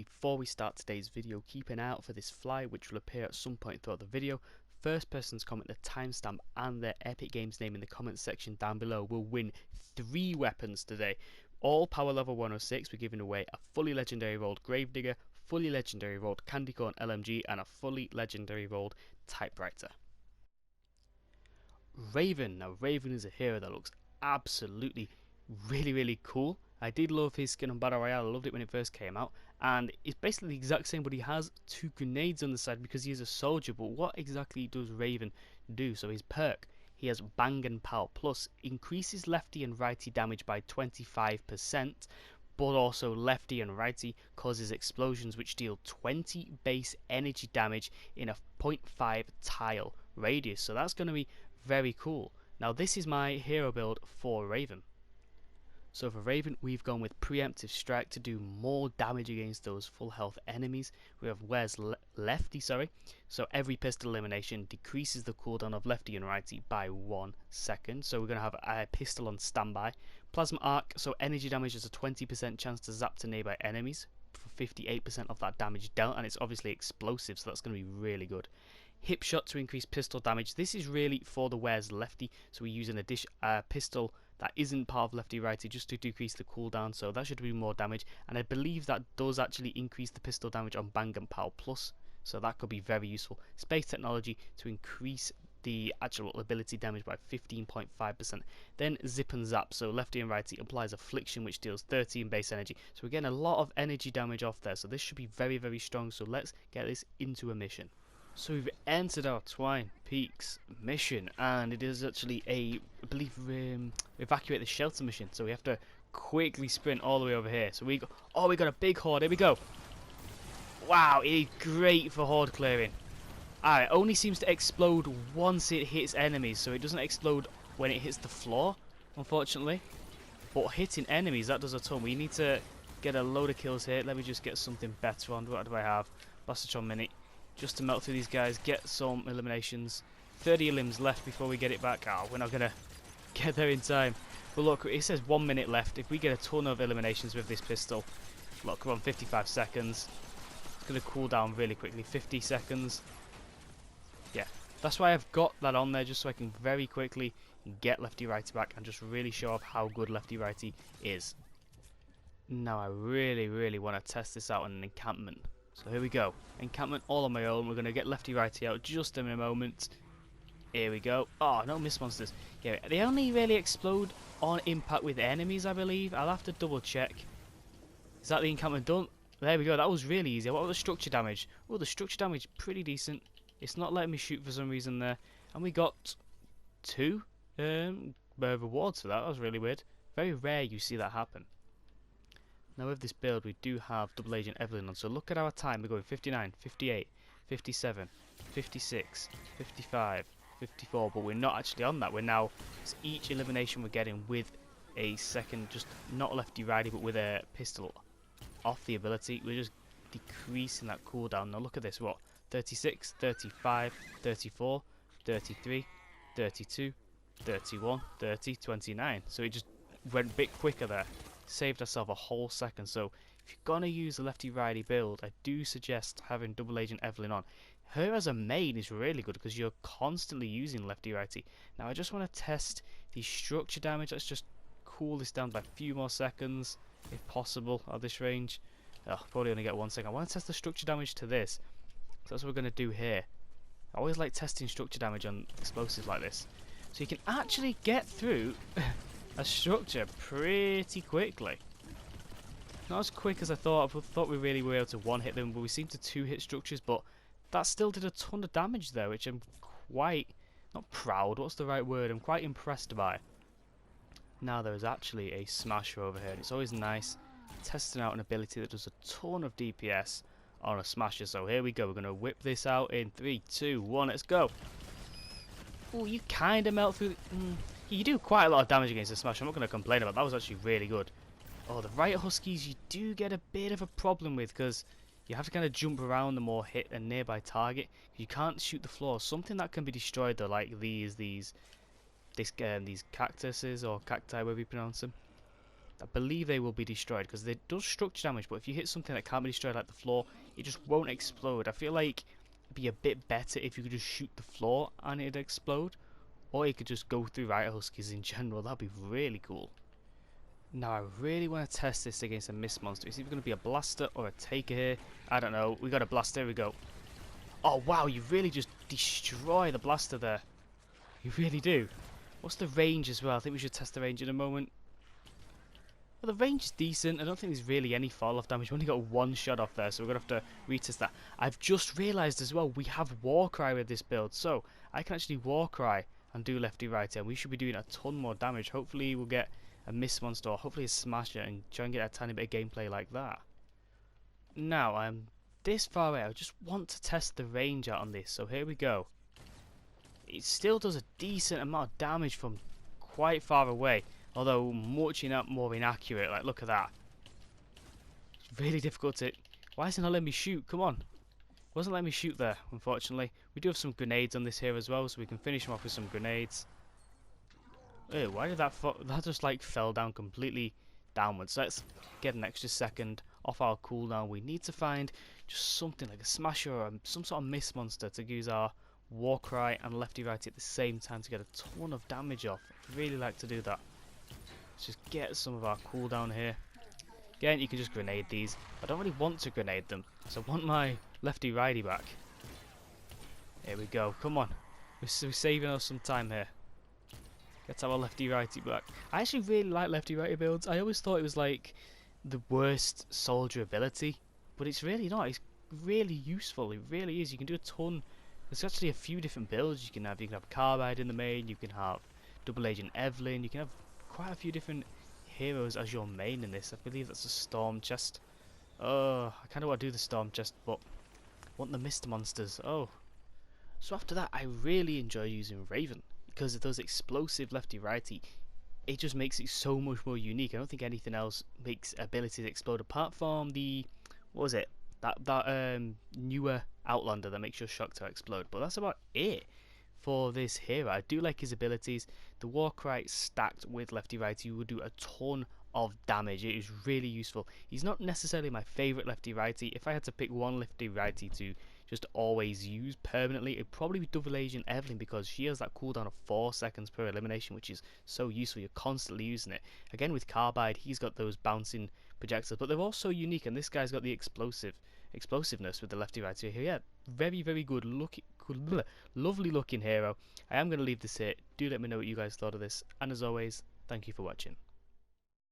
before we start today's video, keep an eye out for this fly which will appear at some point throughout the video. First person to comment the timestamp and their Epic Games name in the comments section down below will win 3 weapons today. All power level 106. We're giving away a fully legendary rolled Gravedigger, fully legendary rolled Candy Corn LMG and a fully legendary rolled Typewriter. Raven. Now Raven is a hero that looks absolutely really cool. I did love his skin on Battle Royale. I loved it when it first came out, and it's basically the exact same, but he has 2 grenades on the side because he is a soldier. But what exactly does Raven do? So his perk, he has Bang and Pow Plus, increases lefty and righty damage by 25%, but also lefty and righty causes explosions which deal 20 base energy damage in a 0.5 tile radius. So that's going to be very cool. Now this is my hero build for Raven. So for Raven, we've gone with Preemptive Strike to do more damage against those full health enemies. We have Where's Lefty, so every pistol elimination decreases the cooldown of lefty and righty by 1 second. So we're going to have a pistol on standby. Plasma Arc, so energy damage has a 20% chance to zap to nearby enemies for 58% of that damage dealt, and it's obviously explosive, so that's going to be really good. Hip Shot to increase pistol damage. This is really for the Where's Lefty, so we use an pistol that isn't part of lefty righty just to decrease the cooldown, so that should do more damage, and I believe that does actually increase the pistol damage on Bang and Pow Plus, so that could be very useful. Space Technology to increase the actual ability damage by 15.5%. Then Zip and Zap, so lefty and righty applies Affliction which deals 13 base energy, so we're getting a lot of energy damage off there, so this should be very strong. So let's get this into a mission. So we've entered our Twine Peaks mission, and it is actually I believe evacuate the shelter mission, so we have to quickly sprint all the way over here. So we got a big horde. Here we go. Wow, it is great for horde clearing. It only seems to explode once it hits enemies, so it doesn't explode when it hits the floor, unfortunately. But hitting enemies, that does a ton. We need to get a load of kills here. Let me just get something better on. What do I have? Blastron Mini. Just to melt through these guys, get some eliminations. 30 limbs left before we get it back. We're not going to get there in time. But look, it says 1 minute left. If we get a ton of eliminations with this pistol, look, we're on 55 seconds. It's going to cool down really quickly. 50 seconds. Yeah, that's why I've got that on there, just so I can very quickly get lefty righty back and just really show off how good lefty righty is. Now I really want to test this out on an encampment. So here we go. Encampment all on my own. We're going to get lefty righty out just in a moment. Here we go. Oh, no mist monsters. Yeah, they only really explode on impact with enemies, I believe. I'll have to double check. Is that the encampment done? There we go. That was really easy. What was the structure damage? Oh, the structure damage pretty decent. It's not letting me shoot for some reason there. And we got 2 rewards for that. That was really weird. Very rare you see that happen. Now with this build we do have Double Agent Evelyn on, so look at our time. We're going 59, 58, 57, 56, 55, 54, but we're not actually on that. We're now, it's each elimination we're getting with a second, just not lefty righty, but with a pistol off the ability. We're just decreasing that cooldown. Now look at this, what? 36, 35, 34, 33, 32, 31, 30, 29. So it just went a bit quicker there. Saved ourselves a whole second. So if you're gonna use a lefty righty build, I do suggest having Double Agent Evelyn on. Her as a main is really good because you're constantly using lefty righty. Now I just want to test the structure damage. Let's just cool this down by a few more seconds if possible at this range. Probably only get 1 second. I want to test the structure damage to this, so that's what we're going to do here. I always like testing structure damage on explosives like this, so you can actually get through a structure pretty quickly. Not as quick as I thought. I thought we really were able to one-hit them, but we seemed to two-hit structures, but that still did a ton of damage there, which I'm quite, not proud, what's the right word, I'm quite impressed by. Now there is actually a smasher over here, and it's always nice testing out an ability that does a ton of DPS on a smasher. So here we go, we're going to whip this out in 3, 2, 1, let's go. Oh, you kind of melt through you do quite a lot of damage against the smash. I'm not going to complain about that. Was actually really good. Oh, the right huskies you do get a bit of a problem with because you have to kind of jump around them or hit a nearby target. You can't shoot the floor. Something that can be destroyed though, like these cactuses or cacti, whatever you pronounce them. I believe they will be destroyed because they do structure damage, but if you hit something that can't be destroyed like the floor, it just won't explode. I feel like it'd be a bit better if you could just shoot the floor and it'd explode, or you could just go through Riot Huskies in general. That'd be really cool. Now I really want to test this against a mist monster. It's either going to be a blaster or a taker here. I don't know. We got a blaster. Here we go. Oh wow, you really just destroy the blaster there. You really do. What's the range as well? I think we should test the range in a moment. Well, the range is decent. I don't think there's really any fall-off damage. We only got one shot off there, so we're going to have to retest that. I've just realised as well, we have Warcry with this build. So, I can actually Warcry and do lefty righty, and we should be doing a ton more damage. Hopefully, we'll get a Mist Monster, or hopefully a Smasher, and try and get a tiny bit of gameplay like that. Now, I'm this far away. I just want to test the range out on this, so here we go. It still does a decent amount of damage from quite far away, although much more inaccurate. Like, look at that. It's really difficult to... Why isn't it letting me shoot? Come on. It wasn't letting me shoot there, unfortunately. We do have some grenades on this here as well, so we can finish them off with some grenades. Ew, why did that that just like fell down completely downwards? So let's get an extra second off our cooldown. We need to find just something like a Smasher or some sort of Mist Monster to use our Warcry and lefty righty at the same time to get a ton of damage off. I'd really like to do that. Let's just get some of our cooldown here. Again, you can just grenade these. I don't really want to grenade them, so I want my lefty righty back. Here we go. Come on. We're saving us some time here. Let's have our lefty righty back. I actually really like lefty righty builds. I always thought it was like the worst soldier ability, but it's really not. It's really useful. It really is. You can do a ton. There's actually a few different builds you can have. You can have Carbide in the main. You can have Double Agent Evelyn. You can have quite a few different heroes as your main in this. I believe that's a Storm Chest. Oh, I kind of want to do the Storm Chest, but I want the Mist Monsters. Oh. So after that, I really enjoy using Raven, because of those explosive lefty righty. It just makes it so much more unique. I don't think anything else makes abilities explode apart from the, what was it? That newer Outlander that makes your shock tower explode. But that's about it for this hero. I do like his abilities. The Warcry stacked with lefty righty will do a ton of damage. It is really useful. He's not necessarily my favourite lefty righty. If I had to pick one lefty righty to just always use permanently, it'd probably be Double Agent Evelyn, because she has that cooldown of 4 seconds per elimination, which is so useful. You're constantly using it. Again, with Carbide, he's got those bouncing projectiles, but they're all so unique, and this guy's got the explosiveness with the lefty righty here. Yeah, very good looking, lovely looking hero. I am going to leave this here. Do let me know what you guys thought of this, and as always, thank you for watching.